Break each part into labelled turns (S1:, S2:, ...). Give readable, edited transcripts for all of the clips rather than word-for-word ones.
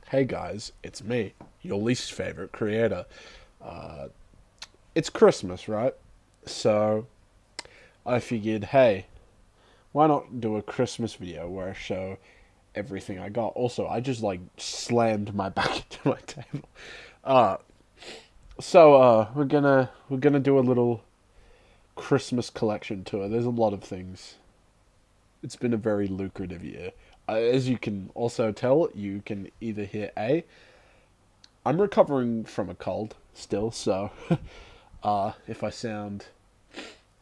S1: Hey guys, it's me, your least favorite creator. Uh, it's Christmas, right? So I figured, hey, why not do a Christmas video where I show everything I got? Also, I just like slammed my back into my table. Uh, we're gonna do a little Christmas collection tour. There's a lot of things. It's been a very lucrative year. As you can also tell, you can either hear I'm recovering from a cold still, so if I sound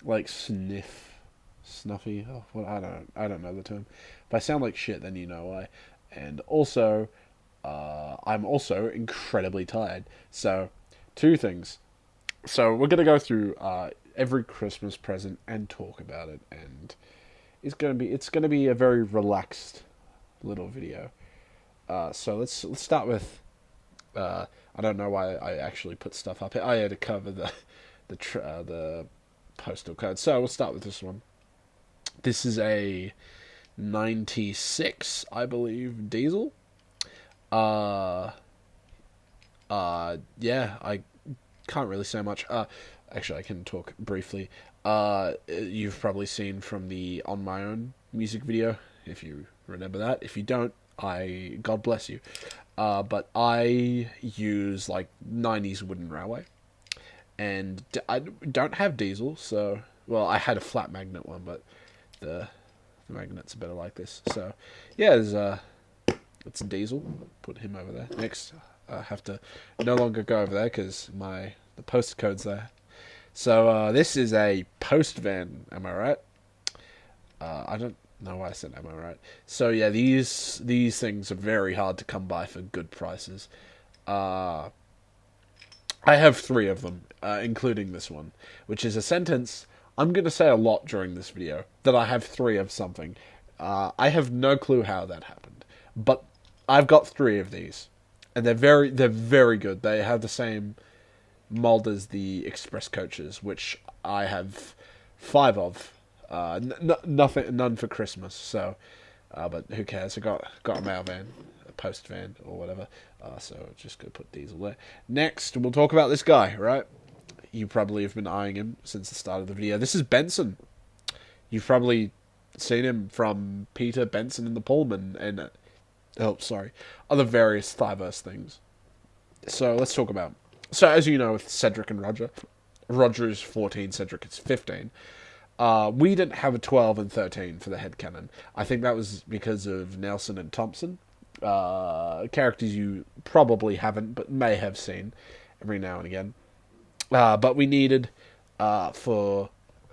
S1: like snuffy, I don't know the term. If I sound like shit, then you know why. And also, I'm also incredibly tired. So, two things. So we're gonna go through every Christmas present and talk about it, and it's gonna be a very relaxed little video. So let's start with I don't know why I actually put stuff up here. I had to cover the postal code. So we'll start with this one. This is a 96, I believe, diesel. Uh, yeah, I can't really say much. Actually, I can talk briefly. You've probably seen from the On My Own music video, if you remember that. If you don't, God bless you. But I use like 90s wooden railway, and I don't have diesel, so well, I had a flat magnet one, but the the magnets are better like this. So yeah, it's a diesel. Put him over there. Next, I have to no longer go over there because the postcode's there. So this is a post van. Am I right? I don't know why I said am I right. So yeah, these things are very hard to come by for good prices. Uh, I have three of them, including this one, which is a sentence I'm going to say a lot during this video, that I have three of something. I have no clue how that happened, but I've got three of these, and they're very good. They have the same mold as the express coaches, which I have five of. None for Christmas, so but who cares? I got a mail van, a post van, or whatever. So just gonna put diesel there. Next, we'll talk about this guy, right? You probably have been eyeing him since the start of the video. This is Benson. You've probably seen him from Peter Benson in the Pullman and oh, sorry, other various Thyverse things. So let's talk about. So as you know, with Cedric and Roger, Roger is 14, Cedric is 15. We didn't have a 12 and 13 for the headcanon. I think that was because of Nelson and Thompson. Characters you probably haven't, but may have seen every now and again. But we needed, for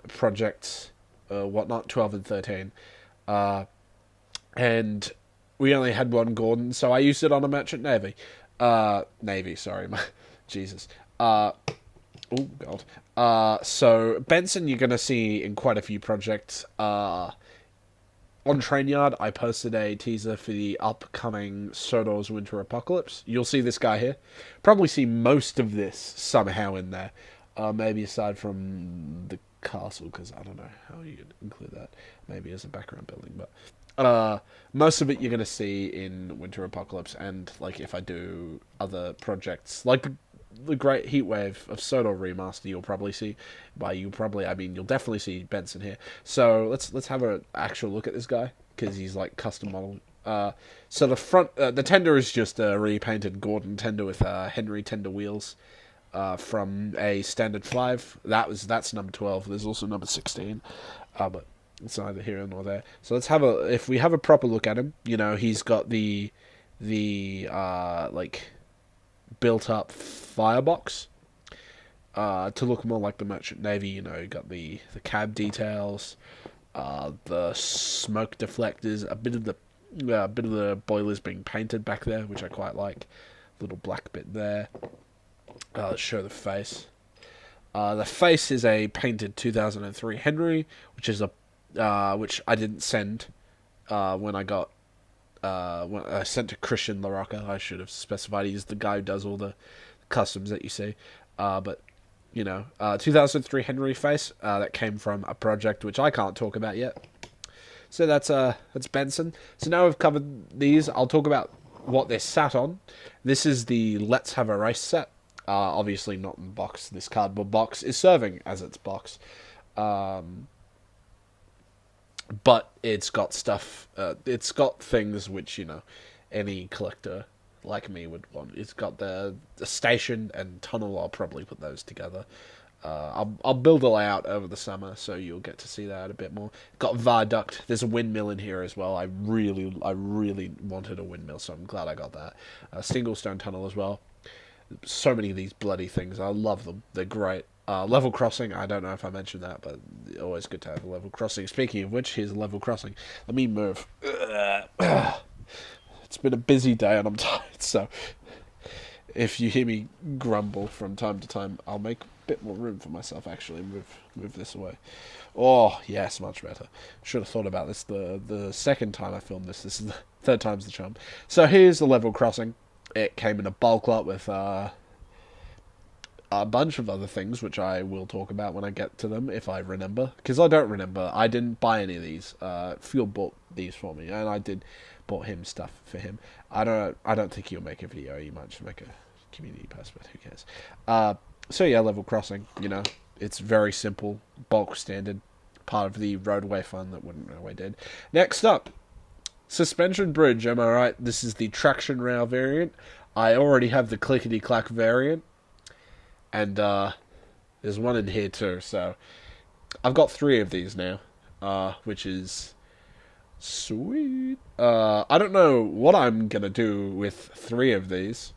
S1: projects, whatnot, 12 and 13. And we only had one Gordon, so I used it on a Merchant Navy. Navy, sorry. Jesus. Oh, God. So, Benson, you're going to see in quite a few projects. On Trainyard, I posted a teaser for the upcoming Sodor's Winter Apocalypse. You'll see this guy here. Probably see most of this somehow in there. Maybe aside from the castle, because I don't know how you could include that. Maybe as a background building, but most of it you're going to see in Winter Apocalypse, and like if I do other projects, like the Great Heatwave of Sodor Remaster, you'll probably see. I mean, you'll definitely see Benson here. So let's have an actual look at this guy, because he's like custom model. So the front, the tender is just a repainted Gordon tender with Henry tender wheels. From a standard 5. That's number 12. There's also number 16. But it's neither here nor there. So if we have a proper look at him, he's got the like built up firebox to look more like the Merchant Navy. You got the cab details, the smoke deflectors, a bit of the boilers being painted back there, which I quite like. Little black bit there. Let's show the face. The face is a painted 2003 Henry, which I didn't send when I sent to Christian LaRocca. I should have specified he's the guy who does all the customs that you see. But 2003 Henry face that came from a project which I can't talk about yet. So that's Benson. So now we've covered these. I'll talk about what they're sat on. This is the Let's Have a Race set. Obviously not in box. This cardboard box is serving as its box. But it's got stuff, it's got things which, any collector like me would want. It's got the station and tunnel. I'll probably put those together. I'll build a layout over the summer, so you'll get to see that a bit more. Got viaduct. There's a windmill in here as well. I really wanted a windmill, so I'm glad I got that. A single stone tunnel as well. So many of these bloody things. I love them. They're great. Level crossing. I don't know if I mentioned that, but always good to have a level crossing. Speaking of which, here's a level crossing. Let me move. It's been a busy day and I'm tired, so if you hear me grumble from time to time, I'll make a bit more room for myself, actually. Move this away. Oh, yes, much better. Should have thought about this the second time I filmed this. This is the third time's the charm. So here's the level crossing. It came in a bulk lot with a bunch of other things, which I will talk about when I get to them, if I remember. Because I don't remember. I didn't buy any of these. Phil bought these for me, and I bought him stuff for him. I don't think he'll make a video. He might just make a community post, but who cares? So yeah, level crossing. It's very simple, bulk standard, part of the roadway fund that Wooden Railway did. Next up, suspension bridge. Am I right? This is the traction rail variant. I already have the clickety clack variant. And there's one in here too, so I've got 3 of these now, which is sweet. I don't know what I'm gonna do with 3 of these.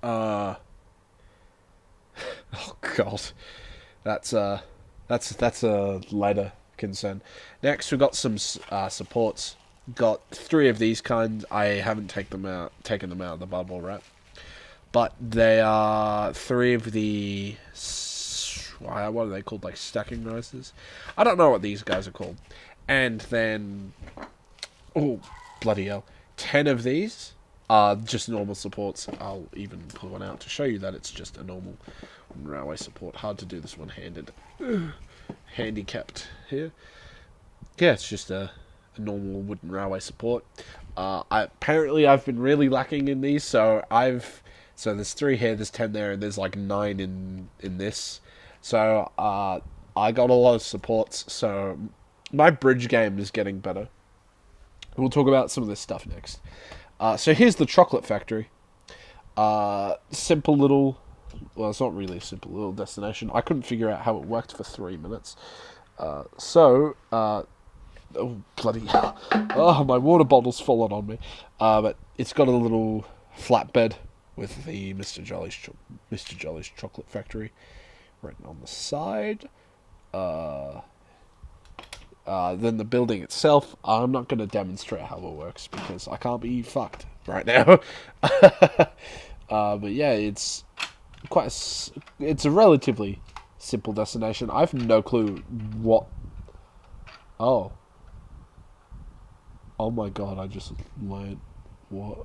S1: Oh god, that's a later concern. Next, we've got some supports. Got 3 of these kinds. I haven't taken them out of the bubble wrap. But they are 3 of the, what are they called, like stacking risers? I don't know what these guys are called. And then, oh, bloody hell, 10 of these are just normal supports. I'll even pull one out to show you that it's just a normal railway support. Hard to do this one-handed. Handicapped here. Yeah, it's just a normal wooden railway support. Apparently I've been really lacking in these, so there's 3 here, there's 10 there, and there's like 9 in this. So I got a lot of supports, so my bridge game is getting better. We'll talk about some of this stuff next. So here's the chocolate factory. Simple little, well, it's not really a simple little destination. I couldn't figure out how it worked for 3 minutes. Oh, bloody hell. Oh, my water bottle's fallen on me. But it's got a little flatbed with the Mr. Jolly's Chocolate Factory written on the side. Then the building itself, I'm not going to demonstrate how it works because I can't be fucked right now. But yeah, it's it's a relatively simple destination. I have no clue what. Oh my god! I just learned what.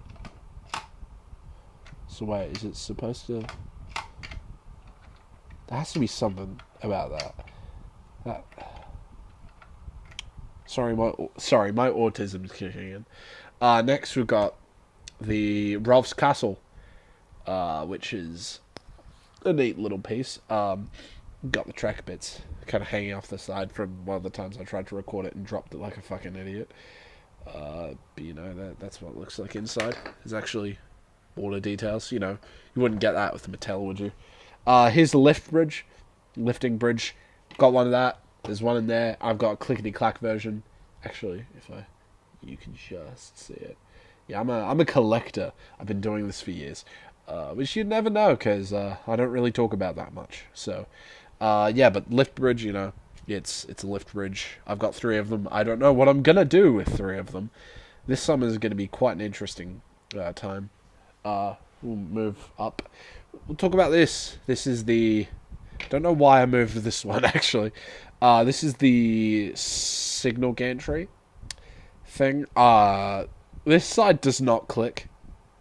S1: So wait, is it supposed to? There has to be something about that. Sorry, my autism's kicking in. Next we've got the Rolf's Castle, which is a neat little piece. Got the track bits kind of hanging off the side from one of the times I tried to record it and dropped it like a fucking idiot. But that's what it looks like inside. There's actually border details. You wouldn't get that with the Mattel, would you? Here's the lifting bridge. Got one of that. There's one in there. I've got a clickety-clack version. Actually, you can just see it. Yeah, I'm a collector. I've been doing this for years, which you'd never know because I don't really talk about that much. So, yeah, but lift bridge, it's a lift bridge. I've got 3 of them. I don't know what I'm gonna do with 3 of them. This summer is going to be quite an interesting time. We'll move up. We'll talk about this. This is the. Don't know why I moved this one actually. This is the signal gantry thing. This side does not click,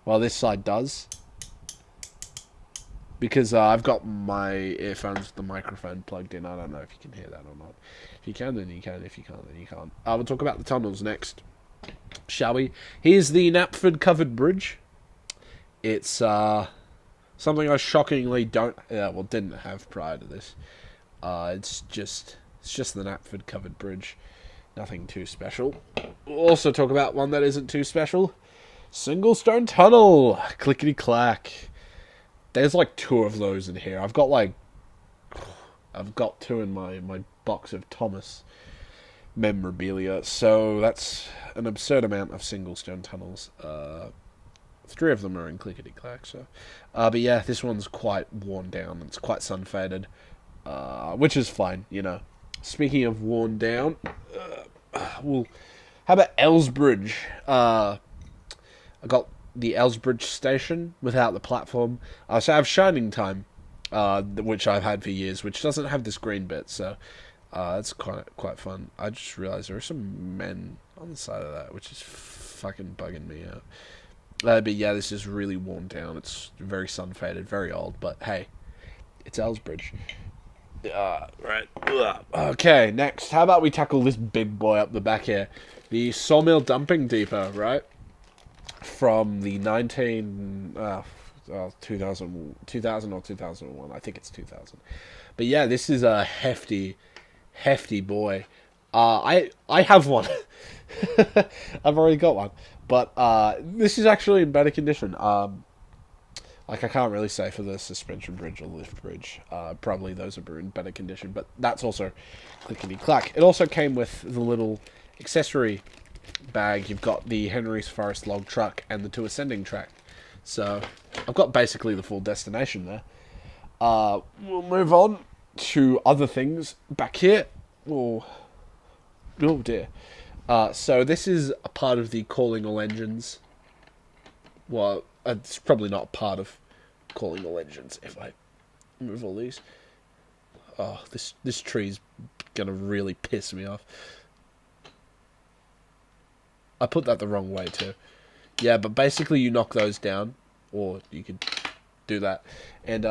S1: while this side does. Because I've got my earphones with the microphone plugged in. I don't know if you can hear that or not. If you can, then you can. If you can't, then you can't. We'll talk about the tunnels next. shall we? Here's the Knapford Covered Bridge. It's something I shockingly didn't have prior to this. It's just the Knapford Covered Bridge. Nothing too special. We'll also talk about one that isn't too special. Single Stone Tunnel. Clickety clack. There's like 2 of those in here. I've got 2 in my box of Thomas memorabilia. So that's an absurd amount of single stone tunnels. 3 of them are in clickety clack. So, but yeah, this one's quite worn down. It's quite sun faded, which is fine. You know. Speaking of worn down, how about Elsbridge? I got the Elsbridge station without the platform. So I have Shining Time, which I've had for years, which doesn't have this green bit, so it's quite fun. I just realised there are some men on the side of that, which is fucking bugging me out. But yeah, this is really worn down. It's very sun faded, very old, but hey, it's Elsbridge. Right. Okay, next. How about we tackle this big boy up the back here? The Sawmill Dumping Depot, right? From the 2000 or 2001. I think it's 2000. But yeah, this is a hefty boy. I have one. I've already got one. But this is actually in better condition. I can't really say for the suspension bridge or lift bridge. Probably those are in better condition, but that's also clickety clack. It also came with the little accessory bag. You've got the Henry's Forest log truck and the 2 ascending track. So I've got basically the full destination there. We'll move on to other things back here. Oh dear. So this is a part of the Calling All Engines. Well, it's probably not part of Calling All Engines if I move all these. Oh, this tree's gonna really piss me off. I put that the wrong way too. Yeah, but basically you knock those down, or you could do that, and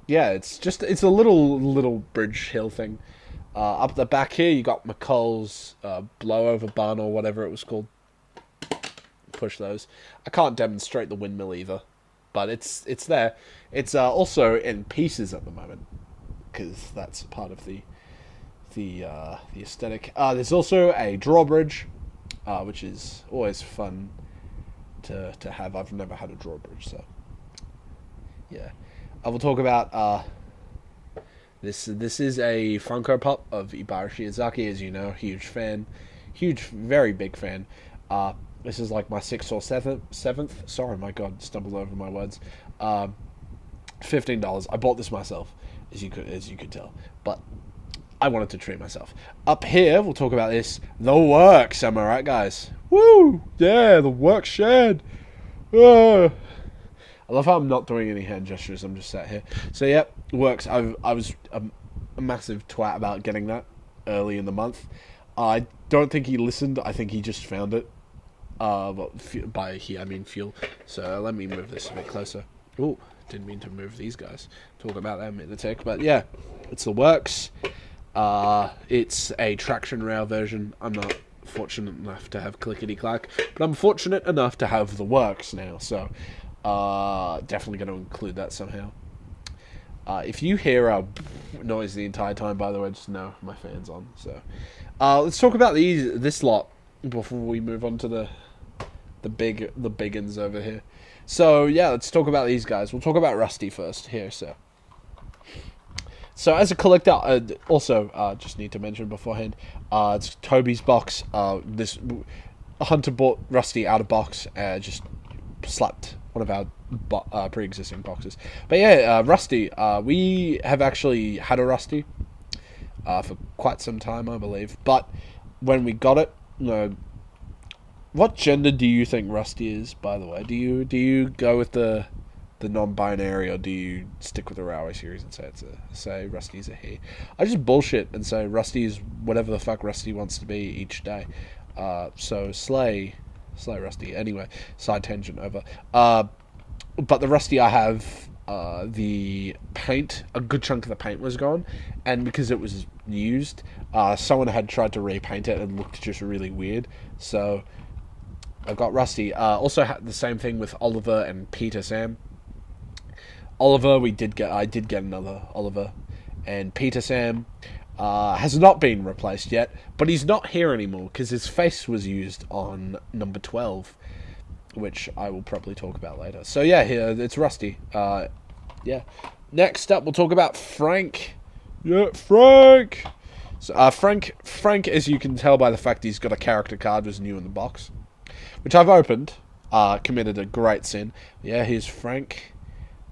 S1: yeah, it's a little bridge hill thing. Up the back here, you got McCall's blowover barn or whatever it was called. Push those. I can't demonstrate the windmill either, but it's there. It's also in pieces at the moment because that's part of the aesthetic. There's also a drawbridge, which is always fun to have. I've never had a drawbridge, so yeah. I will talk about this. This is a Funko Pop of Ibarashi Izaki, as you know, very big fan. This is like my 6th or 7th. Sorry, my God, stumbled over my words. $15. I bought this myself, as you could tell, but I wanted to treat myself. Up here, we'll talk about this. The Works. Am I right, guys? Woo! Yeah, the Works shed. I love how I'm not doing any hand gestures. I'm just sat here. So yeah, Works. I was a massive twat about getting that early in the month. I don't think he listened. I think he just found it. But by he, I mean fuel. So let me move this a bit closer. Oh, didn't mean to move these guys. Talk about them in the tech. But yeah, it's the Works. It's a traction rail version. I'm not fortunate enough to have clickety clack, but I'm fortunate enough to have the Works now. So definitely going to include that somehow. If you hear a noise the entire time, by the way, just know my fan's on. So let's talk about this lot before we move on to the biggins over here. So yeah, let's talk about these guys. We'll talk about Rusty first here. So as a collector, also just need to mention beforehand, it's Toby's box. This Hunter bought Rusty out of box, just slapped one of our pre-existing boxes. But yeah, Rusty, we have actually had a Rusty for quite some time, I believe. But when we got it, what gender do you think Rusty is, by the way? Do you go with the non-binary, or do you stick with the Railway series and say Rusty's a he? I just bullshit and say Rusty's whatever the fuck Rusty wants to be each day. So slay Rusty. Anyway, side tangent over. But the Rusty I have, the paint, a good chunk of the paint was gone, and because it was used, someone had tried to repaint it and looked just really weird. So I got Rusty. Also had the same thing with Oliver and Peter Sam. Oliver, I did get another Oliver, and Peter Sam has not been replaced yet, but he's not here anymore because his face was used on number 12, which I will probably talk about later. So yeah, here it's Rusty. Yeah. Next up, we'll talk about Frank. Yeah, Frank. So Frank, as you can tell by the fact he's got a character card, was new in the box, which I've opened. Committed a great sin. Yeah, here's Frank.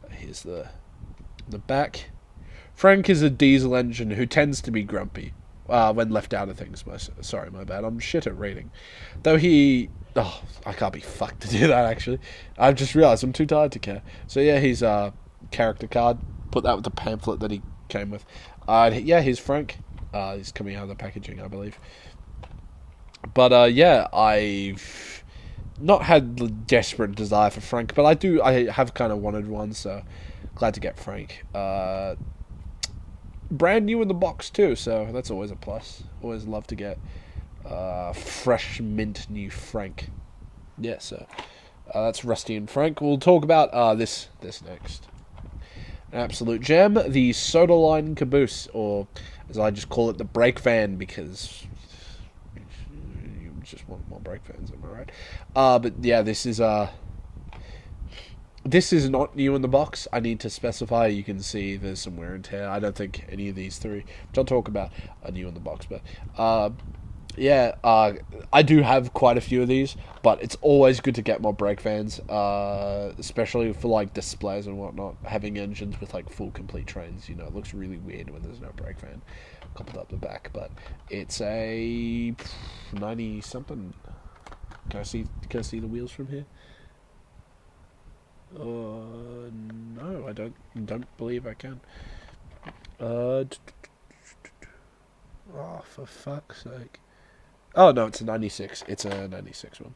S1: Here's the back. Frank is a diesel engine who tends to be grumpy when left out of things. Sorry, my bad. I'm shit at reading. Though I can't be fucked to do that, actually. I've just realised I'm too tired to care. So yeah, he's a character card. Put that with the pamphlet that he came with. Yeah, here's Frank. He's coming out of the packaging, I believe. But yeah, I've not had the desperate desire for Frank, but I have kind of wanted one, so glad to get Frank. Brand new in the box too, so that's always a plus. Always love to get fresh mint new Frank. Yeah, so that's Rusty and Frank. We'll talk about this next. An absolute gem, the Soda Line Caboose, or as I just call it, the brake van, because you just want more brake vans, am I right? But yeah, this is not new in the box. I need to specify. You can see there's some wear and tear. I don't think any of these three, which I'll talk about, are new in the box. But yeah, I do have quite a few of these, but it's always good to get more brake vans, especially for like displays and whatnot. Having engines with like full complete trains, it looks really weird when there's no brake van coupled up the back. But it's a 90 something. Can I see the wheels from here? No, I don't believe I can. Oh, for fuck's sake. Oh, no, it's a 96. It's a 96 one.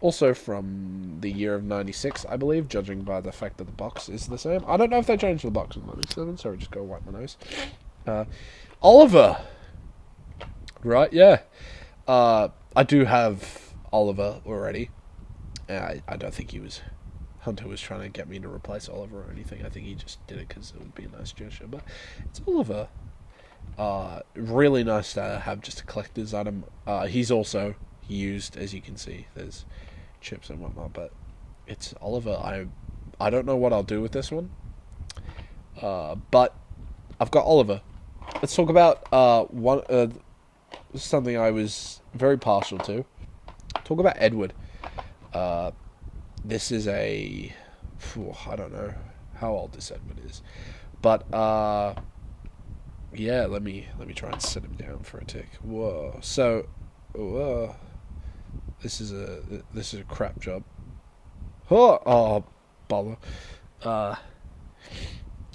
S1: Also from the year of 96, I believe, judging by the fact that the box is the same. I don't know if they changed the box in 97, so I just go wipe my nose. Oliver! Right, yeah. I do have Oliver already. I don't think Hunter was trying to get me to replace Oliver or anything. I think he just did it because it would be a nice gesture. But it's Oliver. Really nice to have just a collector's item. He's also used, as you can see. There's chips and whatnot, but it's Oliver. I don't know what I'll do with this one. But I've got Oliver. Let's talk about something I was very partial to. Talk about Edward. This is I don't know how old this Edward is, but yeah, let me try and set him down for a tick. Whoa, so this is a crap job. Oh bother.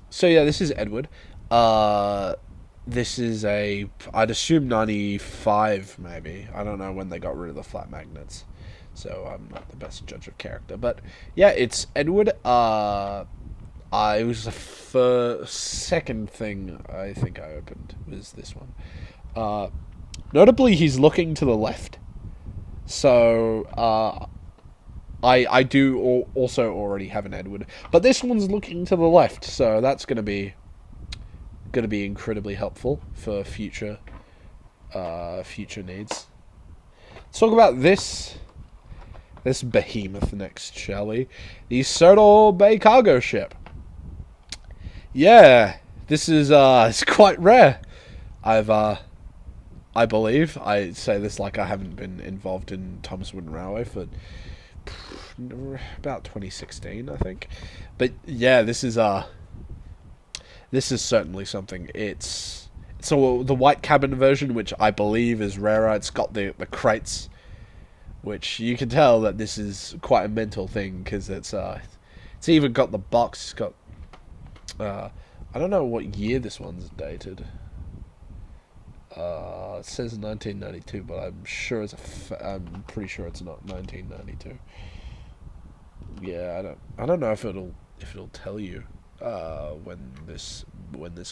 S1: So yeah, this is Edward. This is I'd assume 95 maybe. I don't know when they got rid of the flat magnets, so I'm not the best judge of character. But yeah, it's Edward. It was the second thing I think I opened was this one. Notably, he's looking to the left. So I do also already have an Edward, but this one's looking to the left, so that's gonna be incredibly helpful for future needs. Let's talk about this behemoth next, shall we? The Sawmill Bay cargo ship. Yeah, this is it's quite rare. I believe I say this like I haven't been involved in Thomas Wooden Railway for about 2016, I think. But yeah, this is certainly something. It's the white cabin version, which I believe is rarer. It's got the crates, which you can tell that this is quite a mental thing because it's even got the box. It's got I don't know what year this one's dated. It says 1992, but I'm pretty sure it's not 1992. Yeah, I don't know if it'll tell you when this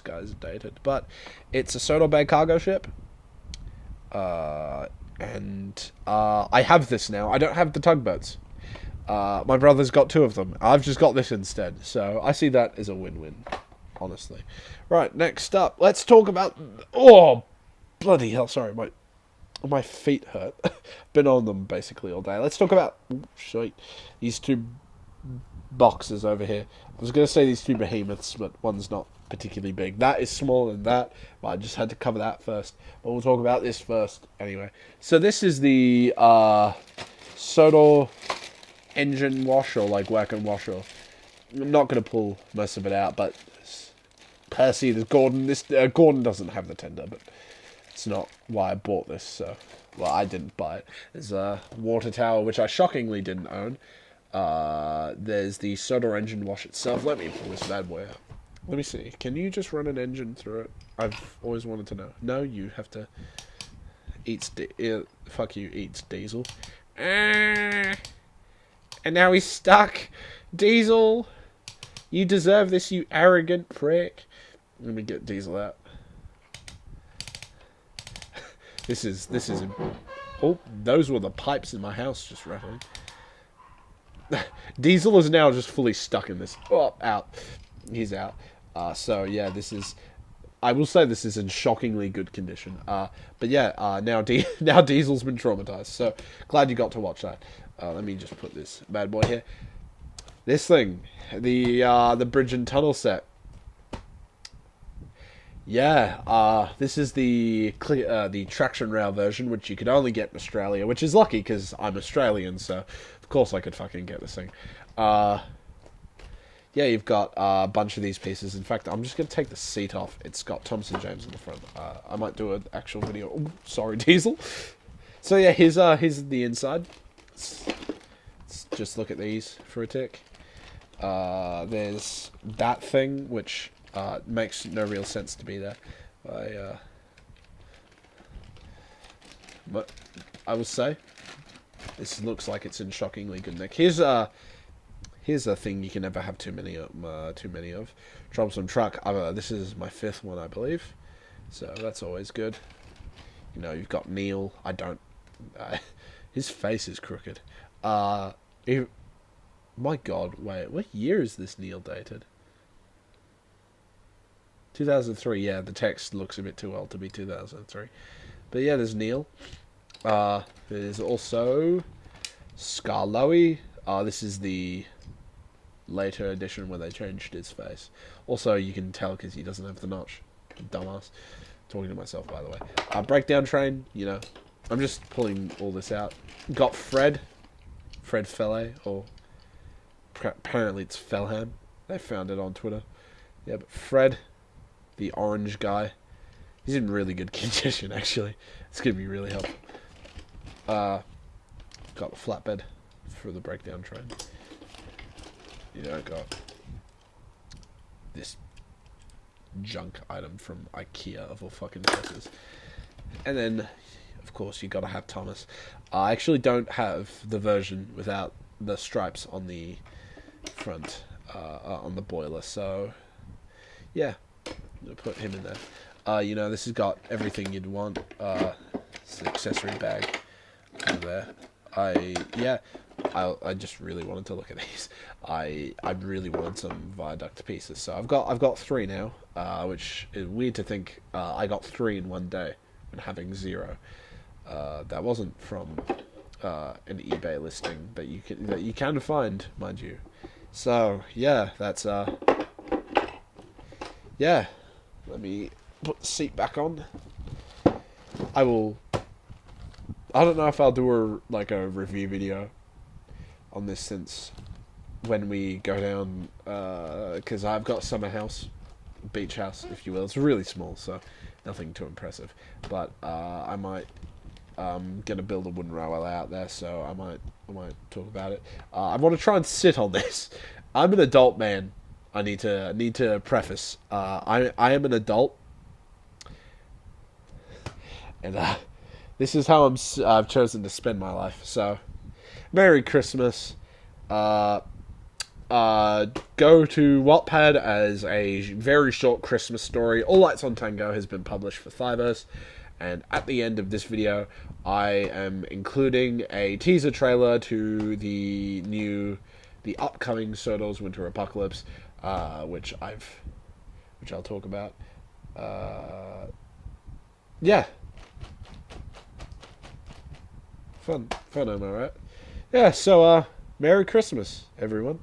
S1: guy's dated, but it's a Sawmill Bay cargo ship. and I have this now. I don't have the tugboats. My brother's got 2 of them. I've just got this instead. So I see that as a win-win, honestly. Right, next up, let's talk about... Oh, bloody hell, sorry, my feet hurt. Been on them basically all day. Let's talk about... Sweet. These 2 boxes over here. I was going to say these 2 behemoths, but one's not particularly big. That is smaller than that, but I just had to cover that first. But we'll talk about this first anyway. So this is the Sodor engine wash, or like work and wash, or I'm not going to pull most of it out, but Percy, there's Gordon. This Gordon doesn't have the tender, but it's not why I bought this. So, well, I didn't buy it. There's a water tower, which I shockingly didn't own. There's the Sodor engine wash itself. Let me pull this bad boy out. Let me see. Can you just run an engine through it? I've always wanted to know. No, you have to... fuck you, eats diesel. And now he's stuck. Diesel! You deserve this, you arrogant prick. Let me get Diesel out. This is... Oh, those were the pipes in my house just rattling. Diesel is now just fully stuck in this. Oh, out. He's out. So, yeah, this is... I will say this is in shockingly good condition. But yeah, now Diesel's been traumatized. So, glad you got to watch that. Let me just put this bad boy here. This thing. The bridge and tunnel set. Yeah, this is the traction rail version, which you could only get in Australia, which is lucky, because I'm Australian, so of course I could fucking get this thing. Yeah, you've got a bunch of these pieces. In fact, I'm just going to take the seat off. It's got Thompson James on the front. I might do an actual video. Ooh, sorry, Diesel. So yeah, here's the inside. Let's just look at these for a tick. There's that thing, which makes no real sense to be there. But I will say, this looks like it's in shockingly good nick. Here's a thing you can never have too many of. Troublesome truck. This is my 5th one, I believe. So that's always good. You know, you've got Neil. I don't... his face is crooked. My God, wait. What year is this Neil dated? 2003. Yeah, the text looks a bit too old to be 2003. But yeah, there's Neil. There's also Scarloey. This is the later edition where they changed his face. Also, you can tell because he doesn't have the notch. Dumbass. Talking to myself, by the way. Breakdown train, you know. I'm just pulling all this out. Got Fred Felle, or apparently it's Felham. They found it on Twitter. Yeah, but Fred, the orange guy, he's in really good condition, actually. It's going to be really helpful. Got the flatbed for the breakdown train. You know, got this junk item from IKEA of all fucking places. And then, of course, you gotta have Thomas. I actually don't have the version without the stripes on the front, on the boiler, so yeah, I'll put him in there. You know, this has got everything you'd want. It's an accessory bag over there. I just really wanted to look at these. I really wanted some viaduct pieces, so I've got 3 now, which is weird to think I got 3 in one day and having 0. That wasn't from an eBay listing, but that you can find, mind you. So yeah, that's yeah. Let me put the seat back on. I don't know if I'll do a review video on this, since when we go down, because I've got summer house, beach house, if you will. It's really small, so nothing too impressive. But I might gonna build a wooden railway out there, so I might talk about it. I want to try and sit on this. I'm an adult man. I need to preface. I am an adult, and this is how I've chosen to spend my life. So, Merry Christmas. Go to Wattpad as a very short Christmas story. All Lights on Tango has been published for Thivos, And at the end of this video, I am including a teaser trailer to the upcoming Sodal's Winter Apocalypse, which I'll talk about. Yeah, fun, am I right? Yeah. So, Merry Christmas, everyone.